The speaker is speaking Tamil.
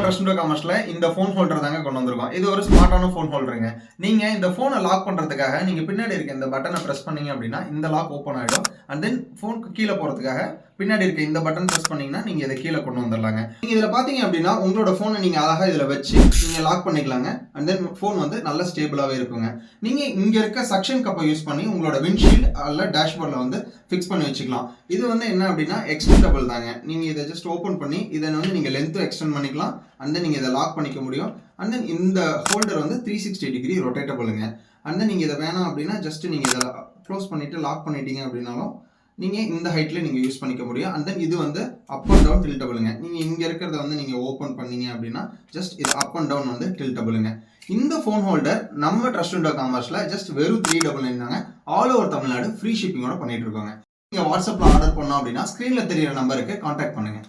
ட்ரஸ்ட் இண்டோ காமர்ஸ்ல இந்த ஃபோன் ஹோல்டர் தாங்க கொண்டு வந்திருக்கோம். இது ஒரு ஸ்மார்ட்டான ஃபோன் ஹோல்டருங்க. நீங்க இந்த ஃபோனை லாக் பண்றதுக்காக நீங்க பின்னாடி இருக்க இந்த பட்டனை பிரஸ் பண்ணீங்க அப்படின்னா இந்த லாக் ஓப்பன் ஆயிடும். அண்ட் தென் ஃபோனுக்கு கீழே போறதுக்காக பின்னாடி இருக்க இந்த பட்டன் பிரஸ் பண்ணீங்கன்னா நீங்க இதை கீழே கொண்டு வந்துடலாங்க. நீங்க இதுல பாத்தீங்க அப்படின்னா உங்களோட போனை நீங்க அழகா இதுல வச்சு நீங்க லாக் பண்ணிக்கலாங்க. அண்ட் தென் போன் வந்து நல்ல ஸ்டேபிளாவே இருக்குங்க. நீங்க இங்க இருக்க சக்ஷன் கப்பை யூஸ் பண்ணி உங்களோட விண்ட்ஷீல்ட் அல்ல டேஷ்போர்ட்ல வந்து ஃபிக்ஸ் பண்ணி வச்சுக்கலாம். இது வந்து என்ன அப்படின்னா எக்ஸ்டெண்டபிள் தாங்க. நீங்க இதை ஜஸ்ட் ஓப்பன் பண்ணி இதை வந்து நீங்க லென்த்தும் எக்ஸ்டெண்ட் பண்ணிக்கலாம். அண்ட் தென் நீங்க இதை லாக் பண்ணிக்க முடியும். அண்ட் தென் இந்த ஹோல்டர் வந்து 360 டிகிரி ரொட்டேட்டபிளுங்க. அண்ட் தென் நீங்க இதை வேணாம் அப்படின்னா ஜஸ்ட் நீங்க இதை க்ளோஸ் பண்ணிட்டு லாக் பண்ணிட்டீங்க அப்படின்னாலும் நீங்க இந்த ஹைட்ல நீங்க யூஸ் பண்ணிக்க முடியும். அண்ட் தென் இது வந்து அப் அண்ட் டவுன் டில்டபிளுங்க. நீங்க இங்க இருக்கிறத வந்து நீங்க ஓபன் பண்ணீங்க அப்படின்னா ஜஸ்ட் இது அப் அண்ட் டவுன் வந்து டில்டபிளுங்க. இந்த ஃபோன் ஹோல்டர் நம்ம ட்ரஸ்ட் இண்டோ காமர்ஸ்ல ஜஸ்ட் வெறும் 399 தாங்க. ஆல் ஓவர் தமிழ்நாடு ஃப்ரீ ஷிப்பிங்கோட பண்ணிட்டு இருக்கோங்க. நீங்க வாட்ஸ்அப்ல ஆர்டர் பண்ணோம் அப்படின்னா ஸ்கிரீன்ல தெரியுற நம்பருக்கு கான்டாக்ட் பண்ணுங்க.